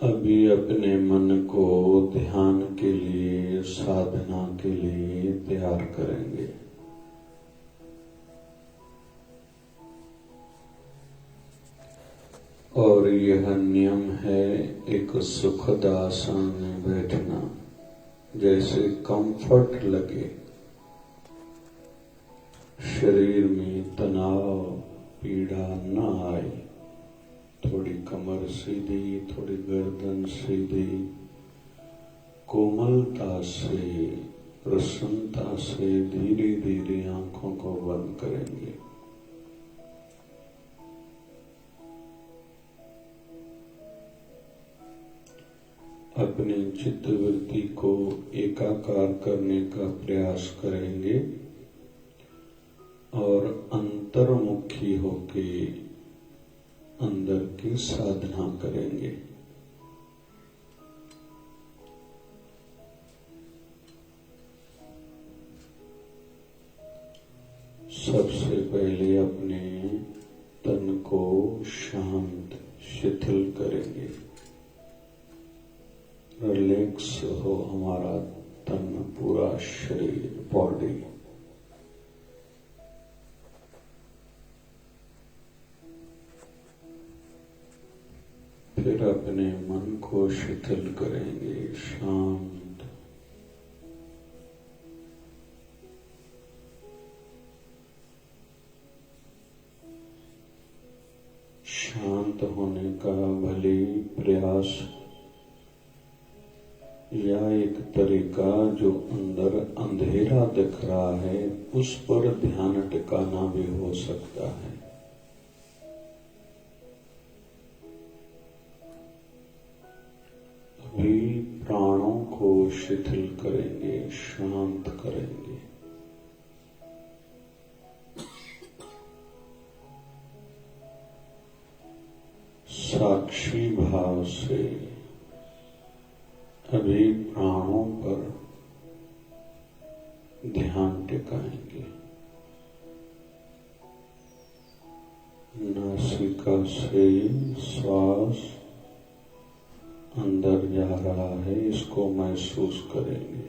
अभी अपने मन को ध्यान के लिए, साधना के लिए तैयार करेंगे। और यह नियम है एक सुखद आसन में बैठना, जैसे कंफर्ट लगे, शरीर में तनाव पीड़ा न आए। थोड़ी कमर सीधी, थोड़ी गर्दन सीधी, कोमलता से, प्रसन्नता से धीरे धीरे आंखों को बंद करेंगे। अपनी चित्तवृत्ति को एकाकार करने का प्रयास करेंगे और अंतर्मुखी होके अंदर की साधना करेंगे। सबसे पहले अपने तन को शांत, शिथिल करेंगे। रिलैक्स हो हमारा तन, पूरा शरीर, बॉडी। फिर अपने मन को शिथिल करेंगे, शांत। शांत होने का भले प्रयास या एक तरीका जो अंदर अंधेरा दिख रहा है उस पर ध्यान टिकाना भी हो सकता है। अभी प्राणों को शिथिल करेंगे, शांत करेंगे। साक्षी भाव से अभी प्राणों पर ध्यान टिकाएंगे। नासिका से श्वास अंदर जा रहा है, इसको महसूस करेंगे।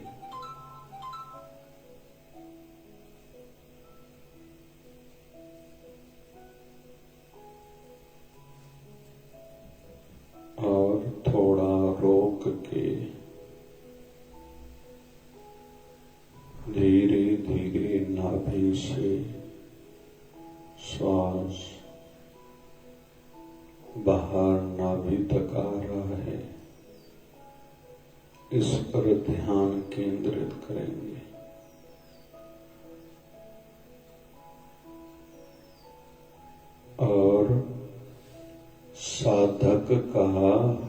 और थोड़ा रोक के धीरे धीरे नाभि से श्वास बाहर नाभि तक आ रहा है, इस पर ध्यान केंद्रित करेंगे। और साधक का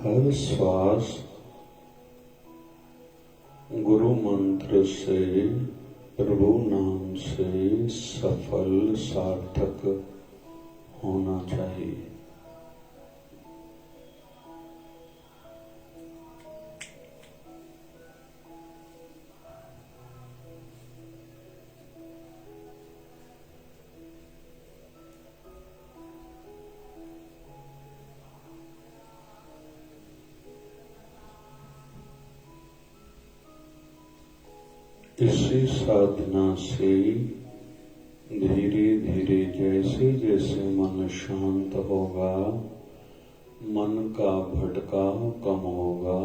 हर श्वास गुरु मंत्र से, प्रभु नाम से सफल, सार्थक होना चाहिए। इसी साधना से धीरे धीरे जैसे जैसे मन शांत होगा, मन का भटकाव कम होगा,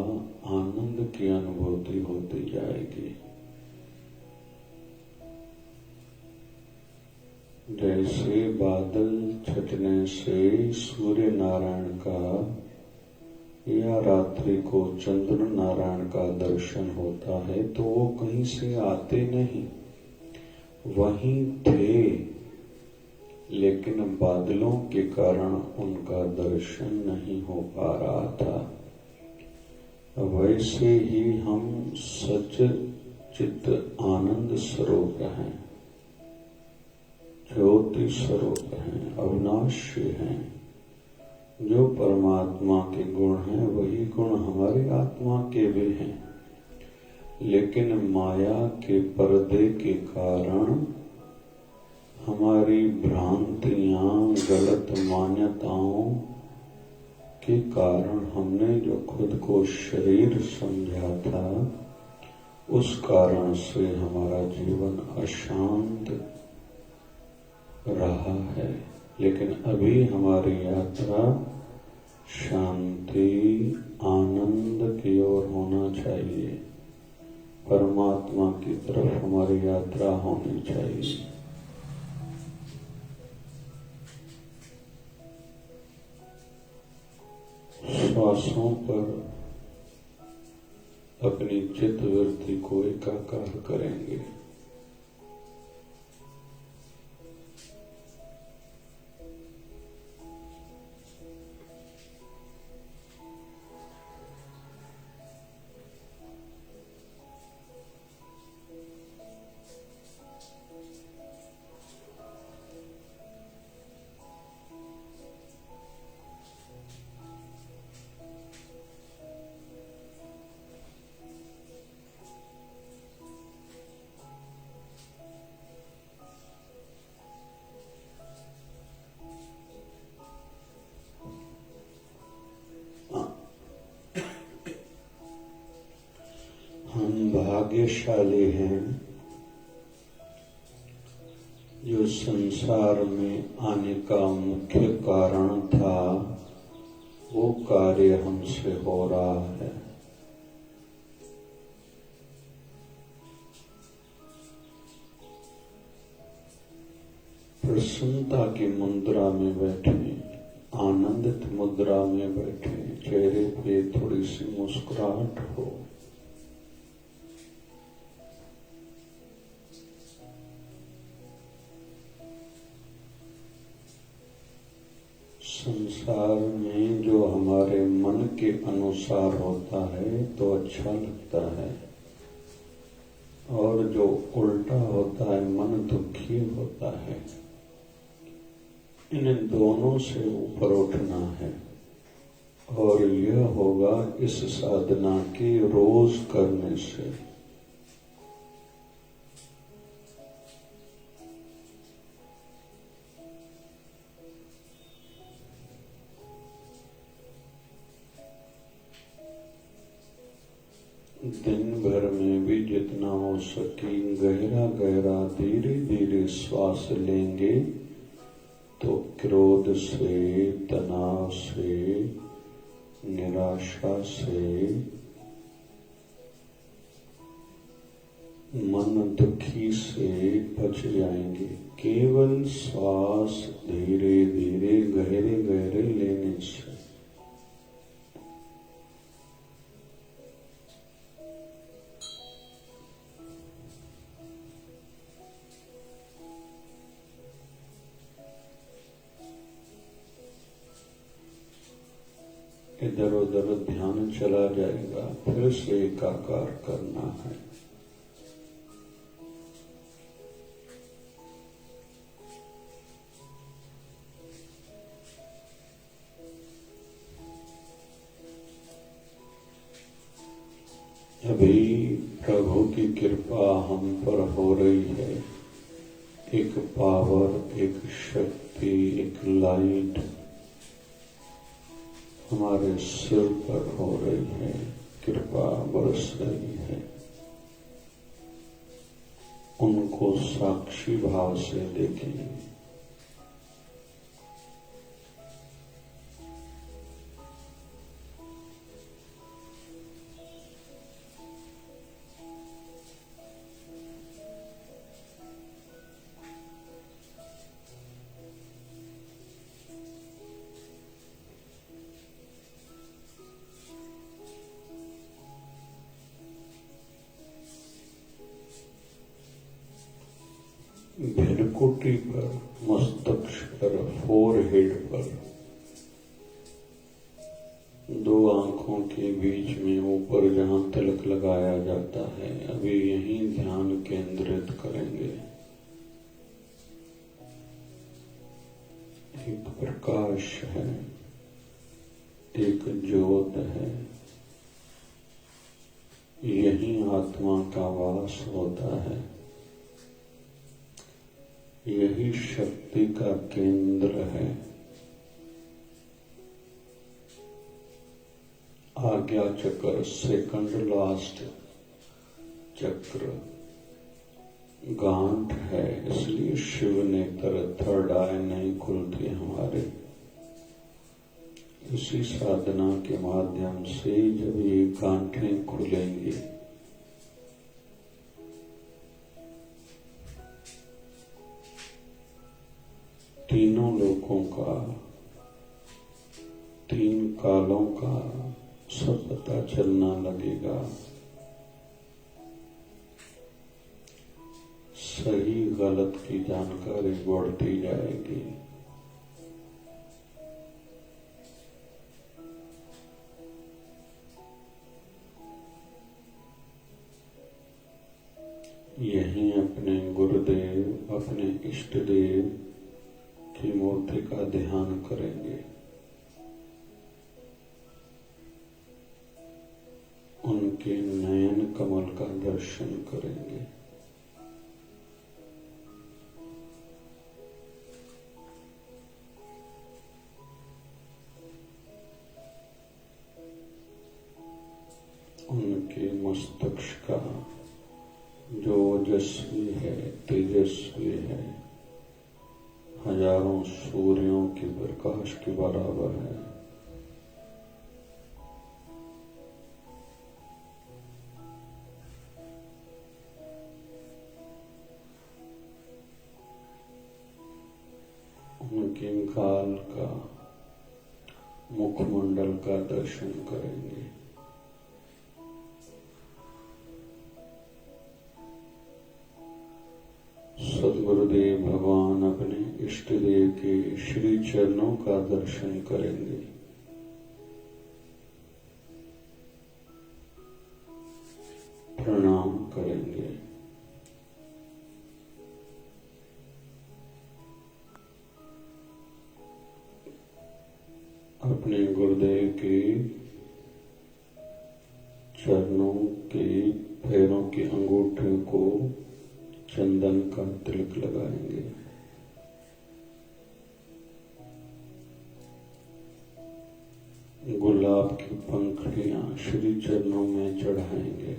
आनंद की अनुभूति होती जाएगी। जैसे बादल छटने से सूर्य नारायण का या रात्रि को चंद्र नारायण का दर्शन होता है, तो वो कहीं से आते नहीं, वहीं थे, लेकिन बादलों के कारण उनका दर्शन नहीं हो पा रहा था। वैसे ही हम सच चित्त आनंद स्वरूप हैं, ज्योति स्वरूप हैं, अविनाशी हैं। जो परमात्मा के गुण हैं वही गुण हमारी आत्मा के भी हैं, लेकिन माया के पर्दे के कारण हमारी भ्रांतियां, गलत मान्यताओं के कारण हमने जो खुद को शरीर समझा था, उस कारण से हमारा जीवन अशांत रहा है। लेकिन अभी हमारी यात्रा शांति आनंद की ओर होना चाहिए, परमात्मा की तरफ हमारी यात्रा होनी चाहिए। श्वासों पर अपनी चित्त वृत्ति को एकाकार करेंगे। हम भाग्यशाली हैं जो संसार में आने का मुख्य कारण था, वो कार्य हमसे हो रहा है। प्रसन्नता की मुद्रा में बैठे, आनंदित मुद्रा में बैठे, चेहरे पे थोड़ी सी मुस्कुराहट हो। संसार में जो हमारे मन के अनुसार होता है तो अच्छा लगता है, और जो उल्टा होता है मन दुखी होता है। इन दोनों से ऊपर उठना है, और यह होगा इस साधना के रोज करने से। दिन भर में भी जितना हो सके गहरा गहरा धीरे धीरे श्वास लेंगे तो क्रोध से, तनाव से, निराशा से, मन दुखी से बच जाएंगे। केवल श्वास धीरे धीरे गहरे गहरे लेने से। इधर उधर ध्यान चला जाएगा, फिर से एकाकार करना है। अभी प्रभु की कृपा हम पर हो रही है। एक पावर, एक शक्ति, एक लाइट हमारे सिर पर हो रही है, कृपा बरस रही है। उनको साक्षी भाव से देखें। भृकुटी पर, मस्तक पर, फोरहेड पर, दो आंखों के बीच में ऊपर जहां तिलक लगाया जाता है, अभी यहीं ध्यान केंद्रित करेंगे। एक प्रकाश है, एक ज्योत है, यही आत्मा का वास होता है। यही शक्ति का केंद्र है। आज्ञा चक्र सेकंड लास्ट चक्र गांठ है, इसलिए शिव नेत्र थर्ड आई नहीं खुलती हमारे। इसी साधना के माध्यम से जब ये गांठें खुलेंगी, तीनों लोकों का, तीन कालों का सब पता चलना लगेगा। सही गलत की जानकारी बढ़ती जाएगी। यहीं अपने गुरुदेव, अपने इष्ट देव की मूर्ति का ध्यान करेंगे, उनके नयन कमल का दर्शन करेंगे। उनके मस्तक का जो ओजस्वी है, तेजस्वी है, हजारों सूर्यों के प्रकाश के बराबर है। उनके गाल का, मुखमंडल का दर्शन करेंगे। सद्गुरुदेव भगवान अपने इष्ट देव के श्री चरणों का दर्शन करेंगे। प्रणाम करेंगे। अपने गुरुदेव के चरणों के पैरों के अंगूठे को चंदन का तिलक लगाएंगे। गुलाब की पंखुड़ियां श्री चरणों में चढ़ाएंगे।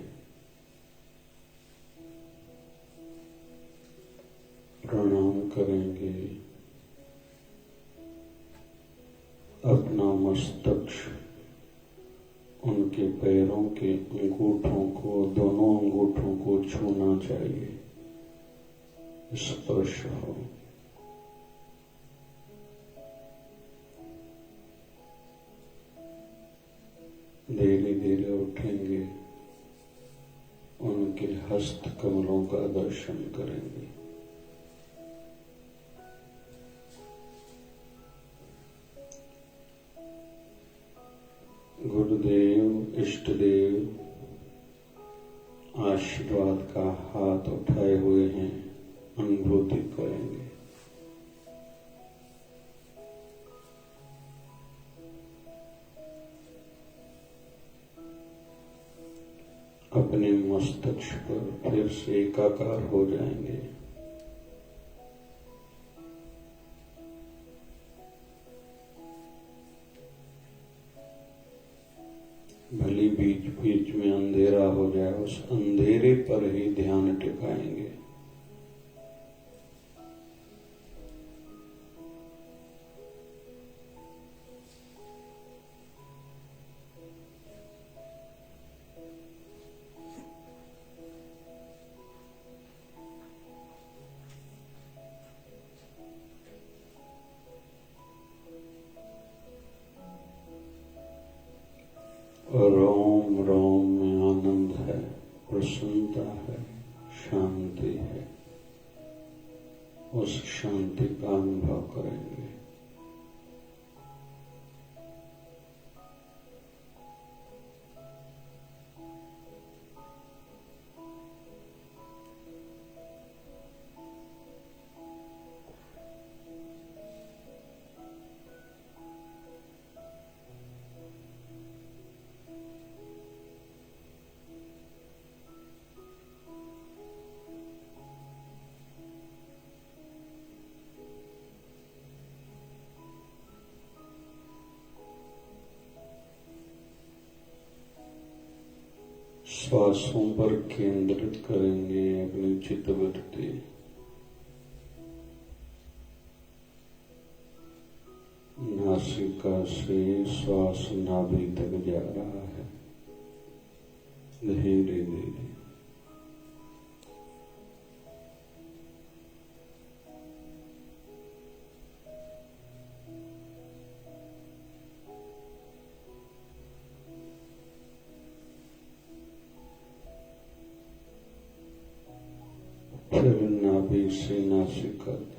प्रणाम करेंगे। अपना मस्तक उनके पैरों के अंगूठों को, दोनों अंगूठों को छूना चाहिए, स्पर्श हो। धीरे धीरे उठेंगे, उनके हस्त कमलों का दर्शन करेंगे। गुरुदेव, इष्ट देव आशीर्वाद का हाथ उठाए हुए हैं, अनुभूति करेंगे। अपने मस्तक पर फिर से एकाकार हो जाएंगे। भली बीच बीच में अंधेरा हो जाए, उस अंधेरे पर ही ध्यान टिकाएंगे। रोम रोम में आनंद है, प्रसन्नता है, शांति है। उस शांति का अनुभव करेंगे। श्वासों पर केंद्रित करेंगे अपनी चित्तवृत्ति। नासिका से श्वास नाभि तक जा रहा है, धीरे धीरे। फिर नाभि से नासिका तक।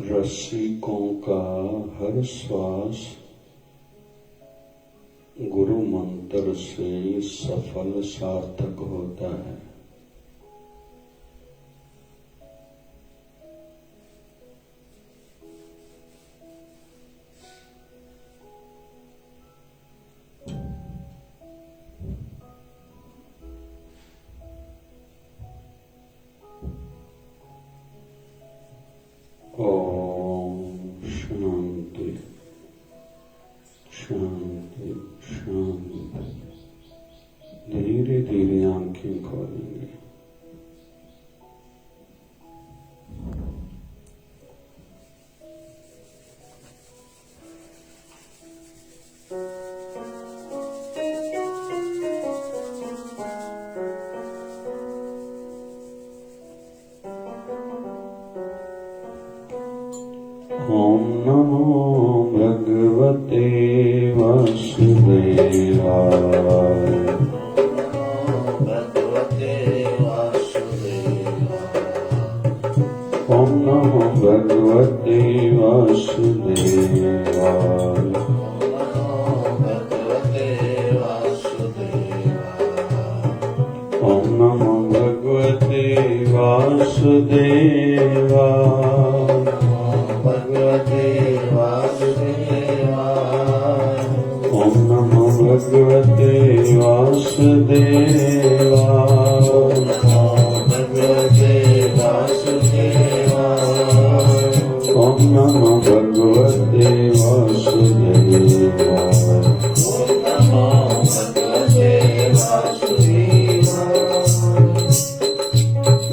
रसिकों का हर श्वास गुरु मंत्र से सफल सार्थक होता है। शांति शांति शांति। धीरे धीरे आंखें खोलेंगे। ओम नमो भगवते वासुदेवाय। ओम नमो भगवते वासुदेवाय। ओम नमो भगवते वासुदेवाय। ओम नमो भगवते वासुदेवाय। ओम नमो भगवते वासुदेवाय।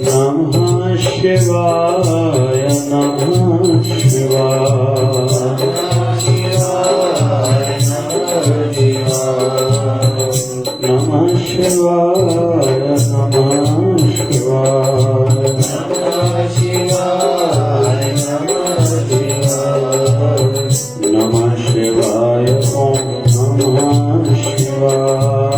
नमः शिवाय नमः शिवाय। नमः शिवाय नमः शिवाय। नमः शिवाय ओम नमः शिवाय।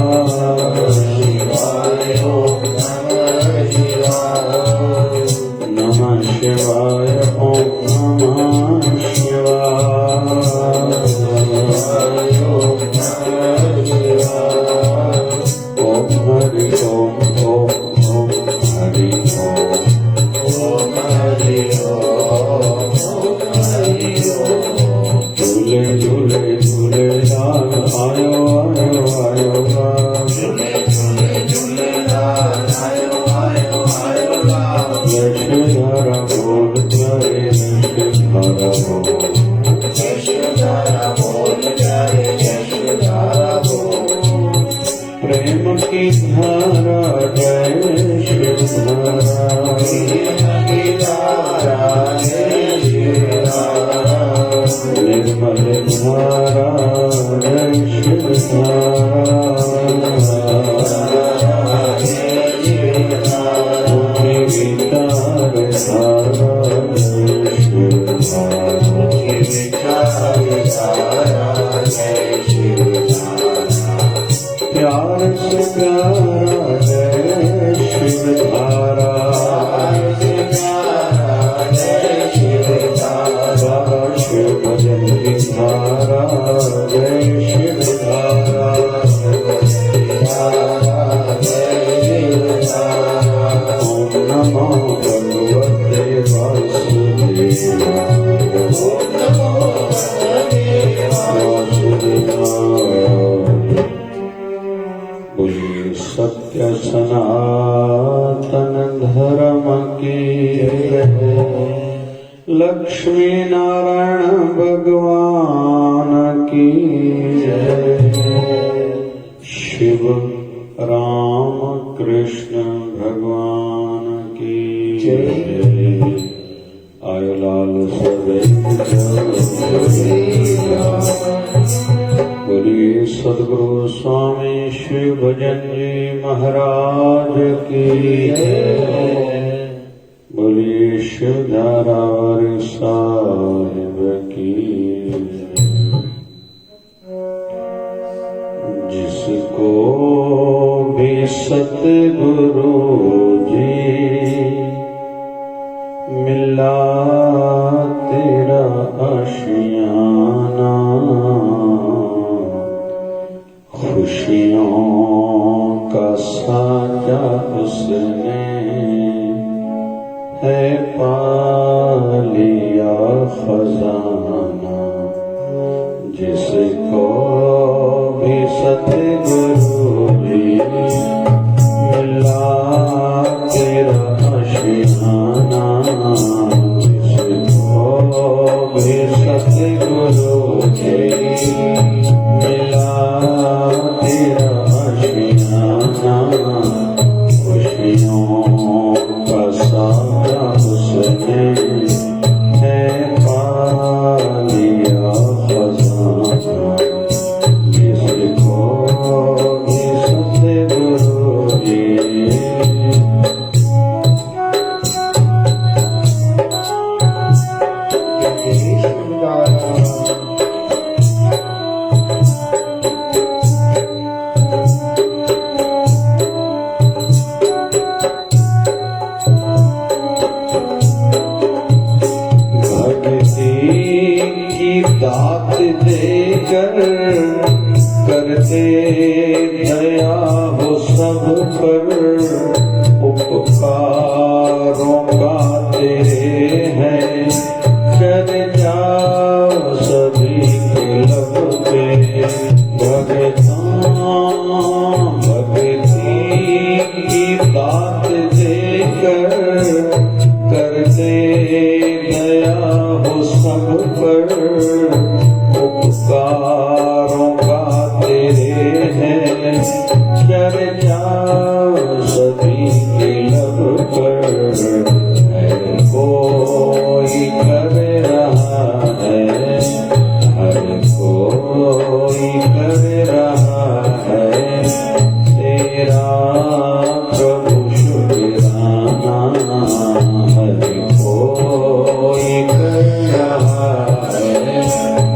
नमः शिवाय ओम नमः शिवाय। ओम हरि ओम ओम ओम हरि ओम। ओम हरि ओम हरि ओम। झूले झूले झूले लाल आयो आयो आयो लाल। झूले झूले झूले लाल आयो आयो आयो लाल। यशोधारा बोल जाए यशोधारा बोल। यशोधारा बोल जाए यशोधारा बोल। प्रेम की धारा जय शिवधारा। प्रेम की धारा जय शिवधारा। निर्मल धारा जय शिवधारा। प्यार से प्यारा जय शिवधारा। शिव भजन की धारा जय शिवधारा। ओम नमो भगवते वासुदेवाय। ओम नमो लक्ष्मी नारायण भगवान की शिव राम कृष्ण भगवान की आयो लाल बोलिए सदगुरु स्वामी श्री भजन जी महाराज की बोलिए शिवधारावर साहिब की। जिसको भी सतगुरु जी मिला तेरा आशियाना, खुशियों का साजा उसने है पा लिया खजाना। जिसको भी सतगुरु जी मिला तेरा आशियाना, जिसको भी सतगुरु जी मिला तेरा आशियाना, खुशियों का सारा उसने है पा लिया खजाना। जिसको भी सतगुरु जी दात देकर करते दया हो सब पर, उपकारों का तेरे हैं कर जाओ सभी के लब पे। भगती की दात देकर करते दया हो सब पर, उपकारों का तेरे हैं कर जाओ सभी के लब पर। हर कोई कर रहा है, हर कोई कर रहा है तेरा प्रभु शुक्राना। हर कोई कर रहा है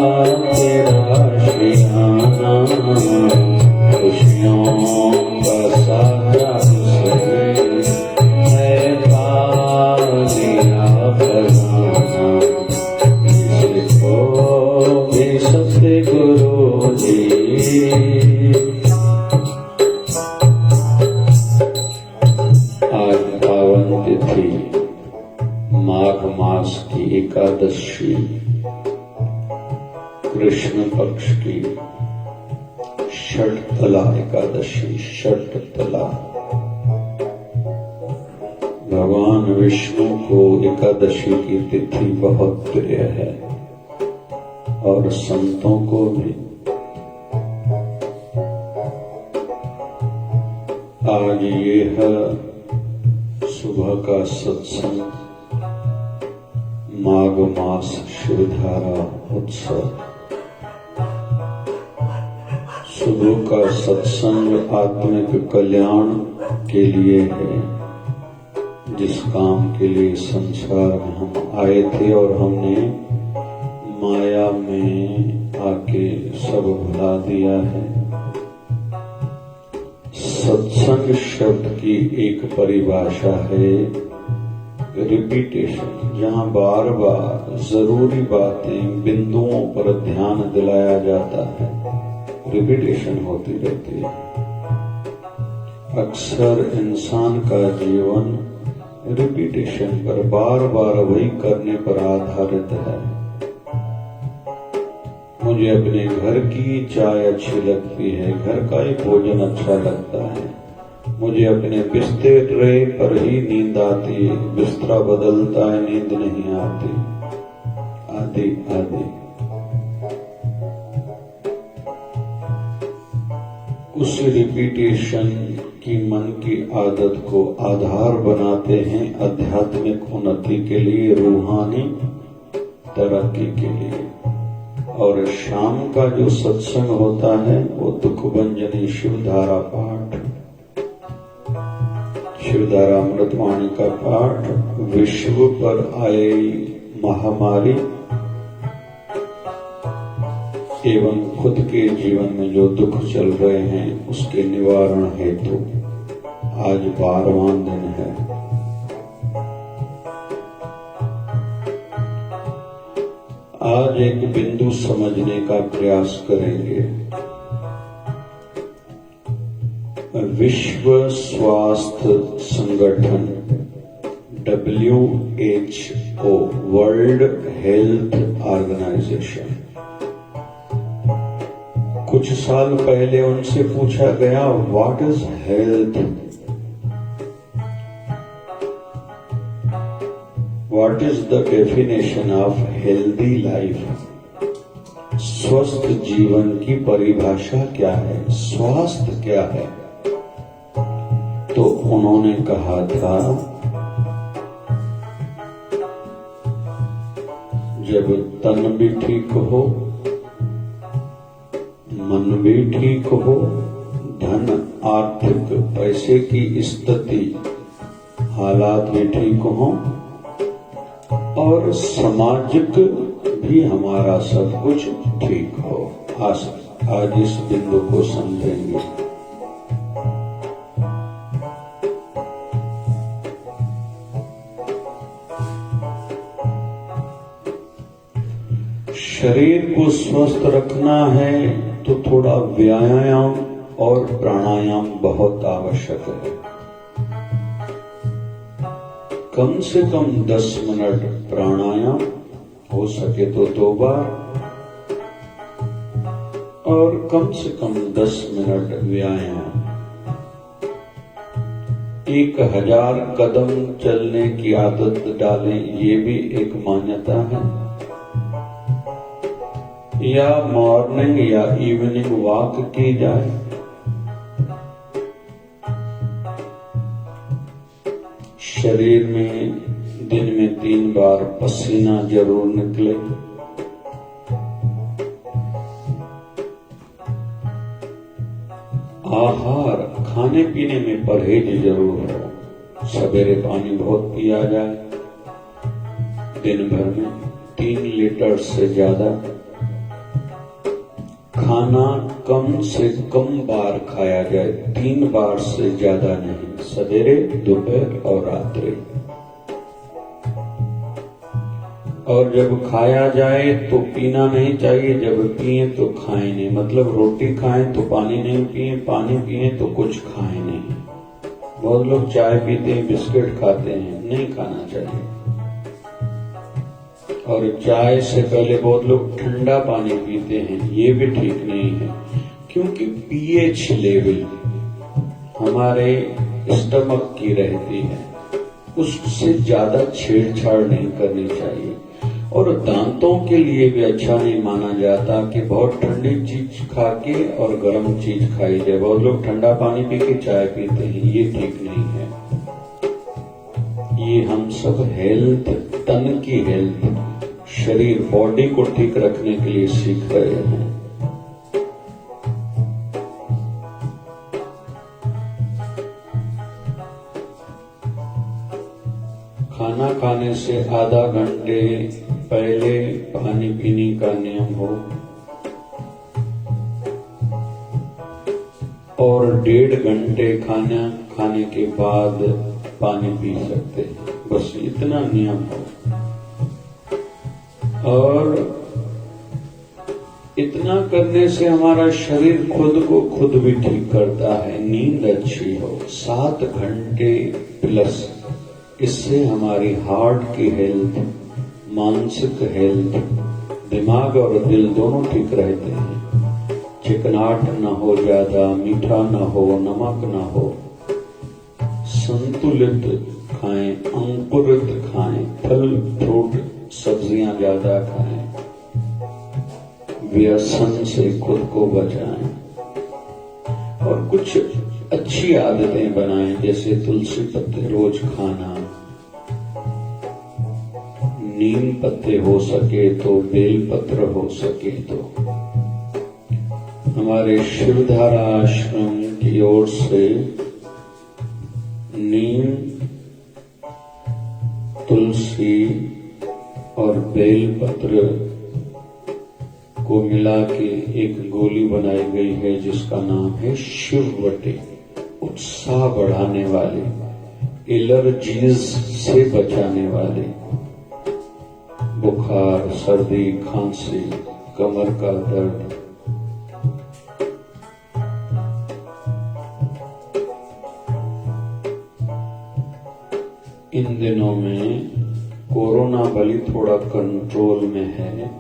तेरा श्रीयाना, खुशियों का सारा है पालिया खजाना, इसको भी सतगुरु जी। आज पावन तिथि माघ मास की एकादशी, कृष्ण पक्ष की षटतला एकादशी। षटतला भगवान विष्णु को एकादशी की तिथि बहुत प्रिय है और संतों को भी। आज ये है सुबह का सत्संग, माघ मास शिवधारा उत्सव। सुबह का सत्संग आत्मिक कल्याण के लिए है, जिस काम के लिए संसार में हम आए थे और हमने माया में आके सब भुला दिया है। सत्संग शब्द की एक परिभाषा है रिपीटेशन, जहां बार बार जरूरी बातें बिंदुओं पर ध्यान दिलाया जाता है, रिपीटेशन होती रहती है। अक्सर इंसान का जीवन रिपीटेशन पर, बार बार वही करने पर आधारित है। मुझे अपने घर की चाय अच्छी लगती है, घर का ही भोजन अच्छा लगता है, मुझे अपने बिस्तर पर ही नींद आती है, बिस्तरा बदलता है नींद नहीं आती, आदि आदि। उस रिपीटेशन की मन की आदत को आधार बनाते हैं आध्यात्मिक उन्नति के लिए, रूहानी तरक्की के लिए। और शाम का जो सत्संग होता है वो दुखभंजनी शिवधारा पाठ, शिवधारा अमृतवाणी का पाठ, विश्व पर आई महामारी एवं खुद के जीवन में जो दुख चल रहे हैं उसके निवारण हेतु आज 12वां दिन है। आज एक बिंदु समझने का प्रयास करेंगे। विश्व स्वास्थ्य संगठन WHO, वर्ल्ड हेल्थ ऑर्गेनाइजेशन, कुछ साल पहले उनसे पूछा गया what is health, what is the definition of healthy life, स्वस्थ जीवन की परिभाषा क्या है, स्वास्थ्य क्या है। तो उन्होंने कहा था जब तन भी ठीक हो, मन भी ठीक हो, धन आर्थिक पैसे की स्थिति हालात भी ठीक हो और सामाजिक भी हमारा सब कुछ ठीक हो। आज इस बिंदु को समझेंगे। शरीर को स्वस्थ रखना है तो थोड़ा व्यायाम और प्राणायाम बहुत आवश्यक है। कम से कम 10 मिनट प्राणायाम, हो सके तो 2 बार, और कम से कम 10 मिनट व्यायाम। 1000 कदम चलने की आदत डालें, ये भी एक मान्यता है। या मॉर्निंग या इवनिंग वॉक की जाए। शरीर में दिन में 3 बार पसीना जरूर निकले। आहार, खाने पीने में परहेज जरूर हो। सवेरे पानी बहुत पिया जाए, दिन भर में 3 लीटर से ज्यादा खाना कम से कम बार खाया जाए, 3 बार से ज्यादा नहीं, सवेरे, दोपहर और रात्रि। और जब खाया जाए तो पीना नहीं चाहिए, जब पिए तो खाएं नहीं। मतलब रोटी खाएं तो पानी नहीं पिए, पानी पिए तो कुछ खाएं नहीं। बहुत लोग चाय पीते हैं, बिस्किट खाते हैं, नहीं खाना चाहिए। और चाय से पहले बहुत लोग ठंडा पानी पीते हैं, ये भी ठीक नहीं है, क्योंकि पीएच लेवल हमारे स्टमक की रहती है, उससे ज्यादा छेड़छाड़ नहीं करनी चाहिए। और दांतों के लिए भी अच्छा नहीं माना जाता कि बहुत ठंडी चीज खा के और गर्म चीज खाई जाए। बहुत लोग ठंडा पानी पी के चाय पीते हैं, ये ठीक नहीं है। ये हम सब हेल्थ, तन की हेल्थ, शरीर, बॉडी को ठीक रखने के लिए सीख रहे हैं। खाना खाने से आधा घंटे पहले पानी पीने का नियम हो और 1.5 घंटे खाना खाने के बाद पानी पी सकते हैं, बस इतना नियम हो। और इतना करने से हमारा शरीर खुद को खुद भी ठीक करता है। नींद अच्छी हो, 7 घंटे प्लस, इससे हमारी हार्ट की हेल्थ, मानसिक हेल्थ, दिमाग और दिल दोनों ठीक रहते हैं। चिकनाहट न हो ज्यादा, मीठा न हो, नमक न हो, संतुलित खाएं, अंकुरित खाएं, फल फ्रूट सब्जियां ज्यादा खाएं, व्यसन से खुद को बचाएं और कुछ अच्छी आदतें बनाएं, जैसे तुलसी पत्ते रोज खाना, नीम पत्ते हो सके तो, बेल पत्र हो सके तो। हमारे शिवधारा आश्रम की ओर से नीम, तुलसी और बेल पत्र को मिला के एक गोली बनाई गई है, जिसका नाम है शिववटी। उत्साह बढ़ाने वाले, एलर्जीज से बचाने वाले, बुखार, सर्दी, खांसी, कमर का दर्द, इन दिनों में कोरोना भली थोड़ा कंट्रोल में है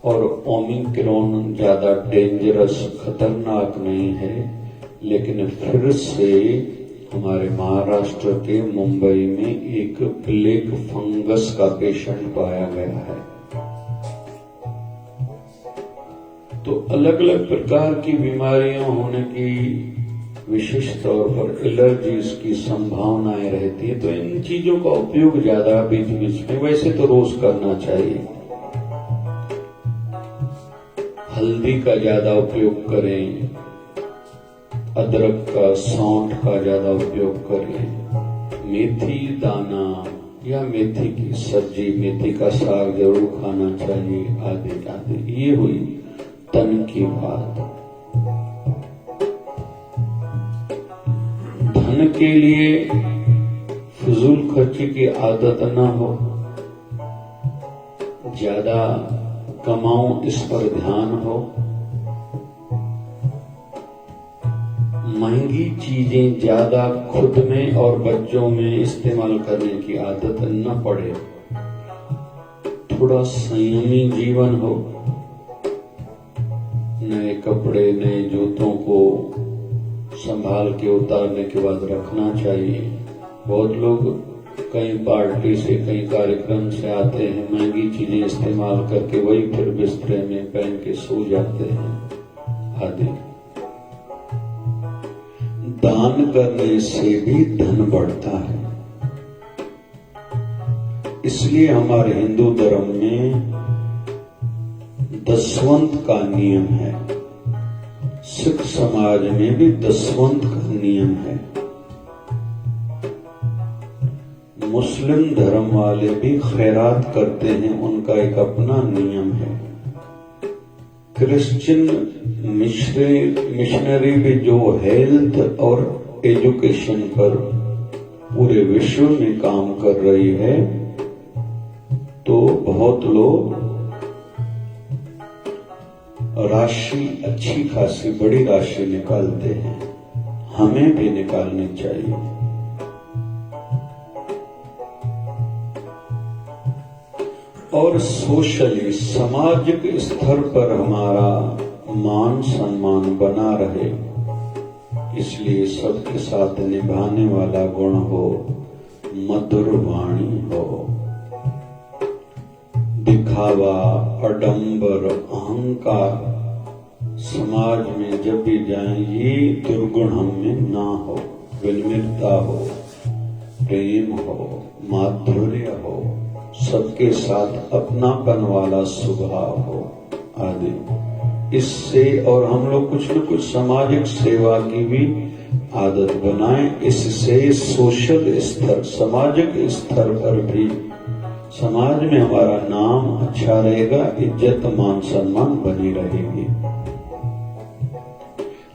और ओमिक्रॉन ज्यादा डेंजरस, खतरनाक नहीं है, लेकिन फिर से हमारे महाराष्ट्र के मुंबई में एक प्लेग फंगस का पेशेंट पाया गया है। तो अलग अलग प्रकार की बीमारियां होने की विशेष तौर पर एलर्जीज की संभावनाएं रहती है। तो इन चीजों का उपयोग ज्यादा बीच बीच में, वैसे तो रोज करना चाहिए। हल्दी का ज्यादा उपयोग करें, अदरक का, सौंठ का ज्यादा उपयोग करें, मेथी दाना या मेथी की सब्जी, मेथी का साग जरूर खाना चाहिए, आदि आदि। ये हुई तन की बात। धन के लिए फजूल खर्ची की आदत न हो, ज्यादा कमाऊं इस पर ध्यान हो, महंगी चीजें ज्यादा खुद में और बच्चों में इस्तेमाल करने की आदत न पड़े, थोड़ा संयमी जीवन हो, नए कपड़े, नए जूतों को संभाल के उतारने के बाद रखना चाहिए। बहुत लोग कई पार्टी से, कई कार्यक्रम से आते हैं, महंगी चीजें इस्तेमाल करके वही फिर बिस्तरे में पहन के सो जाते हैं आदि। दान करने से भी धन बढ़ता है, इसलिए हमारे हिंदू धर्म में दसवंत का नियम है। सिख समाज में भी दसवंत का नियम है। मुस्लिम धर्म वाले भी खैरात करते हैं, उनका एक अपना नियम है। क्रिश्चियन मिशनरी भी जो हेल्थ और एजुकेशन पर पूरे विश्व में काम कर रही है, तो बहुत लोग राशि अच्छी खासी बड़ी राशि निकालते हैं। हमें भी निकालनी चाहिए। और सोशली सामाजिक स्तर पर हमारा मान सम्मान बना रहे, इसलिए सबके साथ निभाने वाला गुण हो, मधुर वाणी हो। दिखावा, आडंबर, अहंकार समाज में जब भी जाए, ये दुर्गुण हम में ना हो। विनम्रता हो, प्रेम हो, माधुर्य हो, सबके साथ अपनापन वाला स्वभाव हो आदि। इससे और हम लोग कुछ न कुछ सामाजिक सेवा की भी आदत बनाएं। इससे सोशल स्तर, सामाजिक स्तर पर भी समाज में हमारा नाम अच्छा रहेगा, इज्जत मान सम्मान बनी रहेगी।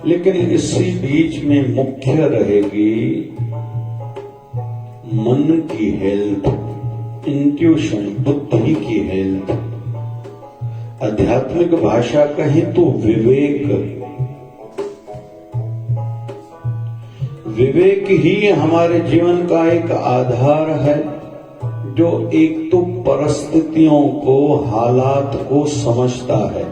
लेकिन इसी बीच में मुख्य रहेगी मन की हेल्थ, इंट्यूशन, बुद्धि की हेल्थ। आध्यात्मिक भाषा कहें तो विवेक। विवेक ही हमारे जीवन का एक आधार है, जो एक तो परिस्थितियों को, हालात को समझता है।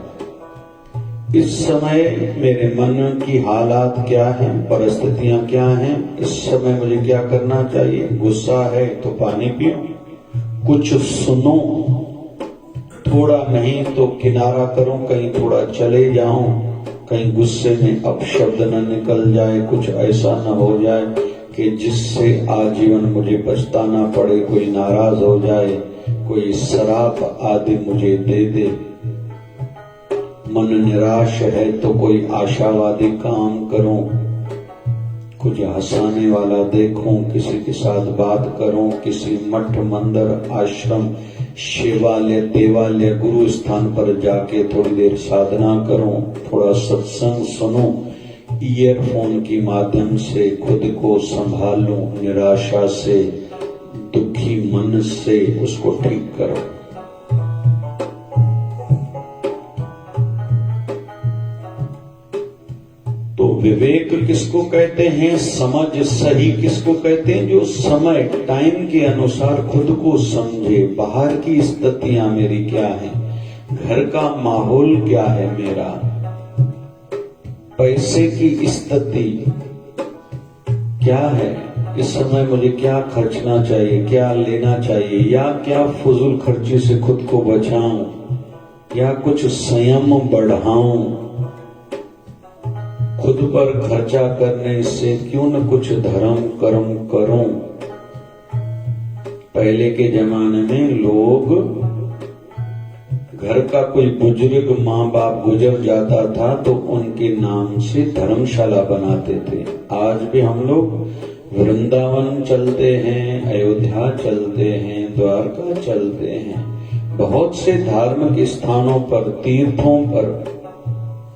इस समय मेरे मन की हालात क्या हैं, परिस्थितियां क्या हैं, इस समय मुझे क्या करना चाहिए। गुस्सा है तो पानी पियो, कुछ सुनो, थोड़ा नहीं तो किनारा करो, कहीं थोड़ा चले जाऊं, कहीं गुस्से में अपशब्द न निकल जाए, कुछ ऐसा न हो जाए कि जिससे आजीवन मुझे पछताना पड़े, कोई नाराज हो जाए, कोई श्राप आदि मुझे दे दे। मन निराश है तो कोई आशावादी काम करूं, कुछ हंसाने वाला देखूं, किसी के साथ बात करूं, किसी मठ, मंदिर, आश्रम, शिवालय, देवालय, गुरु स्थान पर जाके थोड़ी देर साधना करूं, थोड़ा सत्संग सुनूं, ईयरफोन के माध्यम से खुद को संभालूं, निराशा से, दुखी मन से उसको ठीक करो। तो विवेक किसको कहते हैं, समझ सही किसको कहते हैं, जो समय टाइम के अनुसार खुद को समझे। बाहर की स्थितियां मेरी क्या है, घर का माहौल क्या है मेरा, पैसे की स्थिति क्या है, इस समय मुझे क्या खर्चना चाहिए, क्या लेना चाहिए, या क्या फजूल खर्ची से खुद को बचाऊं, या कुछ संयम बढ़ाऊं। खुद पर खर्चा करने से क्यों न कुछ धर्म कर्म करूं। पहले के जमाने में लोग, घर का कोई बुजुर्ग माँ बाप गुजर जाता था तो उनके नाम से धर्मशाला बनाते थे। आज भी हम लोग वृंदावन चलते हैं, अयोध्या चलते हैं, द्वारका चलते हैं, बहुत से धार्मिक स्थानों पर, तीर्थों पर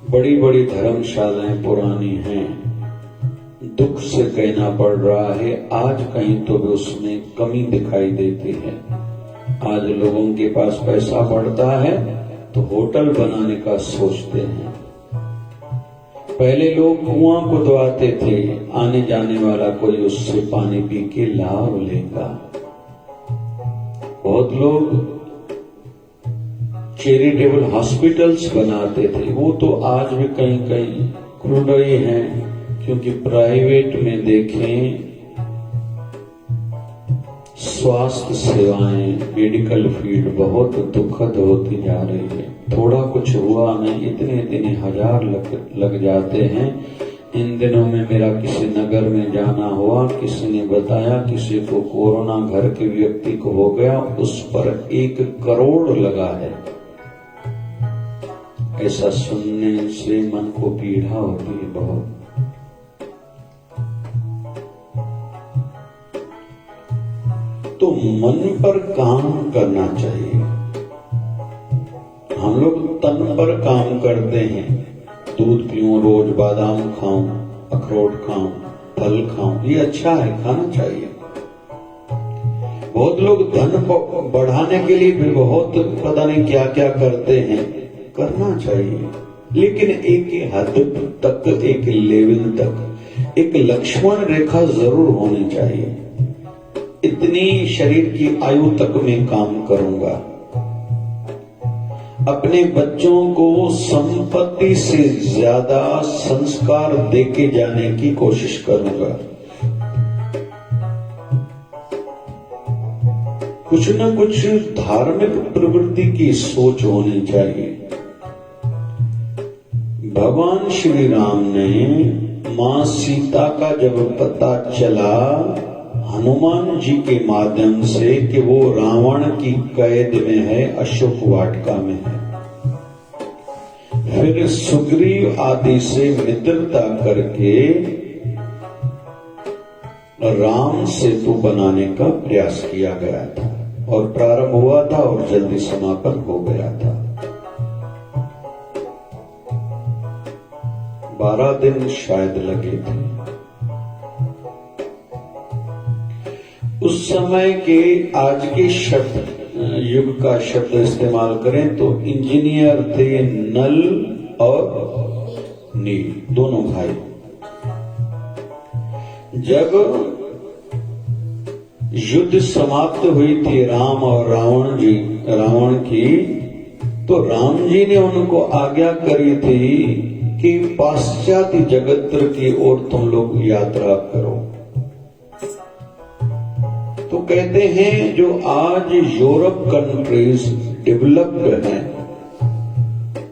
बड़ी बड़ी धर्मशालाएं पुरानी हैं। दुख से कहना पड़ रहा है, आज कहीं तो भी उसमें कमी दिखाई देती है। आज लोगों के पास पैसा बढ़ता है तो होटल बनाने का सोचते हैं। पहले लोग कुआं खुदवाते थे, आने जाने वाला कोई उससे पानी पी के लाभ लेगा। बहुत लोग चैरिटेबल हॉस्पिटल्स बनाते थे, वो तो आज भी कहीं कहीं खुल रही हैं, क्योंकि प्राइवेट में देखें स्वास्थ्य सेवाएं, मेडिकल फील्ड बहुत दुखद होती जा रही है। थोड़ा कुछ हुआ नहीं, इतने हजार लग जाते हैं। इन दिनों में मेरा किसी नगर में जाना हुआ, किसी ने बताया किसी को कोरोना घर के व्यक्ति को हो गया, उस पर 1 करोड़ लगा है। ऐसा सुनने से मन को पीड़ा होती है बहुत। तो मन पर काम करना चाहिए। हम लोग तन पर काम करते हैं, दूध पीऊं, रोज बादाम खाऊं, अखरोट खाऊं, फल खाऊं, ये अच्छा है, खाना चाहिए। बहुत लोग धन बढ़ाने के लिए भी बहुत पता नहीं क्या क्या करते हैं, करना चाहिए, लेकिन एक हद तक, एक लेवल तक, एक लक्ष्मण रेखा जरूर होनी चाहिए। इतनी शरीर की आयु तक मैं काम करूंगा। अपने बच्चों को संपत्ति से ज्यादा संस्कार देके जाने की कोशिश करूंगा। कुछ न कुछ धार्मिक प्रवृत्ति की सोच होनी चाहिए। भगवान श्री राम ने मां सीता का जब पता चला हनुमान जी के माध्यम से कि वो रावण की कैद में है, अशोक वाटिका में है, फिर सुग्रीव आदि से मित्रता करके राम सेतु बनाने का प्रयास किया गया था और प्रारंभ हुआ था और जल्दी समापन हो गया था। 12 दिन शायद लगे थे। उस समय के आज के शब्द युग का शब्द इस्तेमाल करें तो इंजीनियर थे नल और नील, दोनों भाई। जब युद्ध समाप्त हुई थी राम और रावण की, तो राम जी ने उनको आज्ञा करी थी कि पाश्चात्य जगत की ओर तुम लोग यात्रा करो। तो कहते हैं जो आज यूरोप कंट्रीज डेवलप्ड हैं,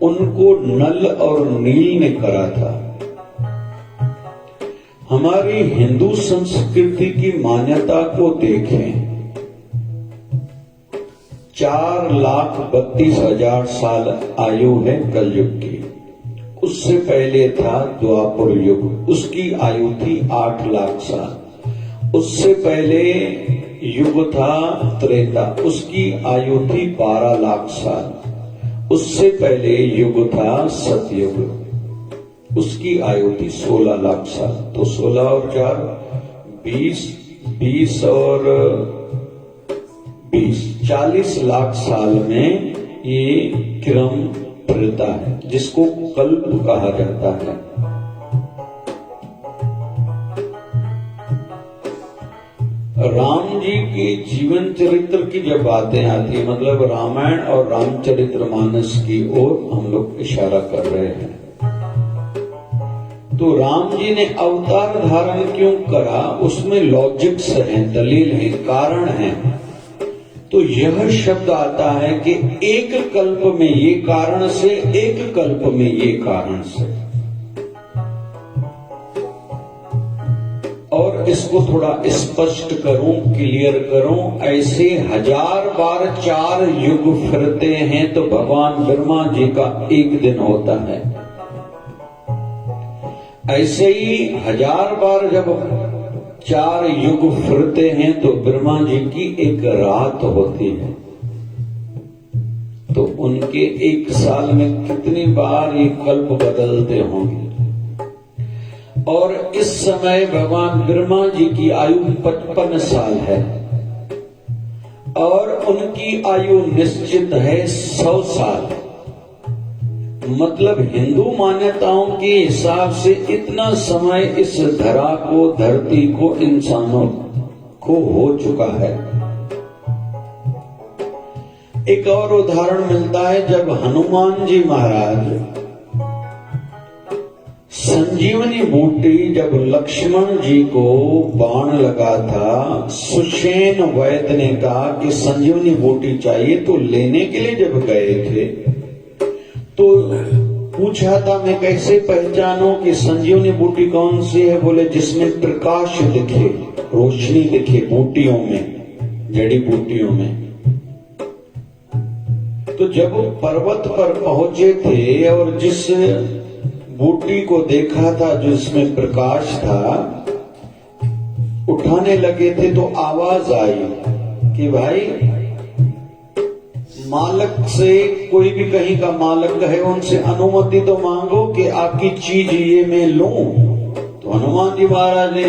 उनको नल और नील ने करा था। हमारी हिंदू संस्कृति की मान्यता को देखें, 4,32,000 साल आयु है कलयुग की। उससे पहले था द्वापर युग, उसकी आयु थी 8 लाख साल। उससे पहले युग था त्रेता, उसकी आयु थी 12 लाख साल। उससे पहले युग था सतयुग, उसकी आयु थी 16 लाख साल। तो 16 और 4 20, 20 और 20 40 लाख साल में ये क्रम फिरता है, जिसको कल्प कहा जाता है। राम जी के जीवन चरित्र की जब बातें आती है, मतलब रामायण और रामचरितमानस की ओर हम लोग इशारा कर रहे हैं, तो राम जी ने अवतार धारण क्यों करा, उसमें लॉजिक्स हैं, दलील है, कारण है। तो यह शब्द आता है कि एक कल्प में ये कारण से, एक कल्प में ये कारण से। और इसको थोड़ा स्पष्ट करूं, क्लियर करूं, ऐसे 1000 बार 4 युग फिरते हैं तो भगवान ब्रह्मा जी का एक दिन होता है। ऐसे ही 1000 बार जब 4 युग फिरते हैं तो ब्रह्मा जी की एक रात होती है। तो उनके एक साल में कितनी बार ये कल्प बदलते होंगे। और इस समय भगवान ब्रह्मा जी की आयु 55 साल है और उनकी आयु निश्चित है 100 साल। मतलब हिंदू मान्यताओं के हिसाब से इतना समय इस धरा को, धरती को, इंसानों को हो चुका है। एक और उदाहरण मिलता है, जब हनुमान जी महाराज संजीवनी बूटी, जब लक्ष्मण जी को बाण लगा था, सुषेण वैद्य ने कहा कि संजीवनी बूटी चाहिए, तो लेने के लिए जब गए थे तो पूछा था मैं कैसे पहचानूं कि संजीवनी बूटी कौन सी है। बोले जिसमें प्रकाश दिखे, रोशनी दिखे, बूटियों में, जड़ी बूटियों में। तो जब पर्वत पर पहुंचे थे और जिस बूटी को देखा था जिसमें प्रकाश था, उठाने लगे थे तो आवाज आई कि भाई मालक से, कोई भी कहीं का मालक है, उनसे अनुमति तो मांगो कि आपकी चीज ये मैं लूं। तो हनुमान जी महाराज ने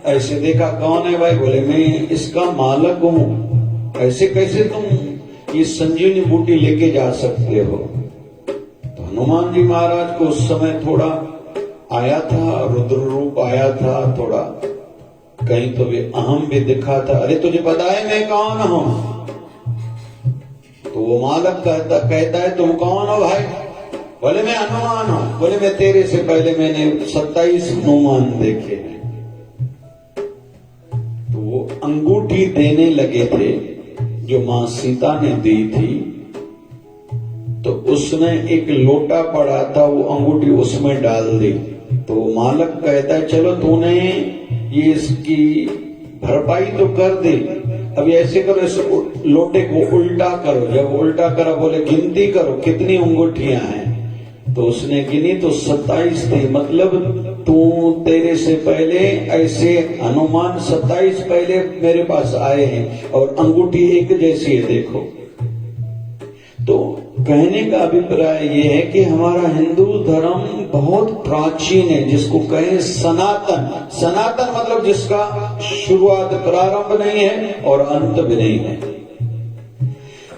ऐसे देखा, कौन है भाई? बोले मैं इसका मालक हूं। ऐसे कैसे तुम ये संजीवनी बूटी लेके जा सकते हो? तो हनुमान जी महाराज को उस समय थोड़ा आया था, रुद्र रूप आया था, थोड़ा कहीं तो भी अहम भी दिखा था। अरे तुझे पता है मैं कौन हूं? तो वो मालक कहता है तुम कौन हो भाई? बोले मैं हनुमान हूं। बोले मैं तेरे से पहले मैंने 27 हनुमान देखे हैं। तो वो अंगूठी देने लगे थे जो मां सीता ने दी थी। तो उसमें एक लोटा पड़ा था, वो अंगूठी उसमें डाल दी। तो वो मालक कहता है चलो तूने ये इसकी भरपाई तो कर दी, अब ऐसे करो, इस लोटे को उल्टा करो। जब उल्टा करा, बोले गिनती करो कितनी अंगूठियां हैं। तो उसने गिनी तो 27 थी। मतलब तू, तेरे से पहले ऐसे हनुमान 27 पहले मेरे पास आए हैं और अंगूठी एक जैसी है, देखो। तो कहने का अभिप्राय ये है कि हमारा हिंदू धर्म बहुत प्राचीन है, जिसको कहें सनातन। सनातन मतलब जिसका शुरुआत, प्रारंभ नहीं है और अंत भी नहीं है।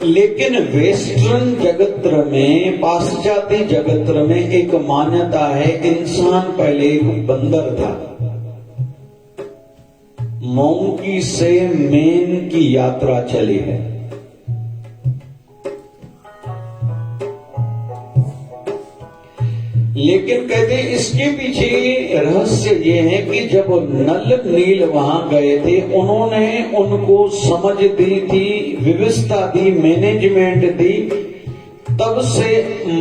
लेकिन वेस्टर्न जगत में, पाश्चात्य जगत में एक मान्यता है, इंसान पहले एक बंदर था। मोंकी से मेन की यात्रा चली है। लेकिन कहते इसके पीछे रहस्य ये है कि जब नल नील वहां गए थे, उन्होंने उनको समझ दी थी, व्यवस्था दी, मैनेजमेंट दी, तब से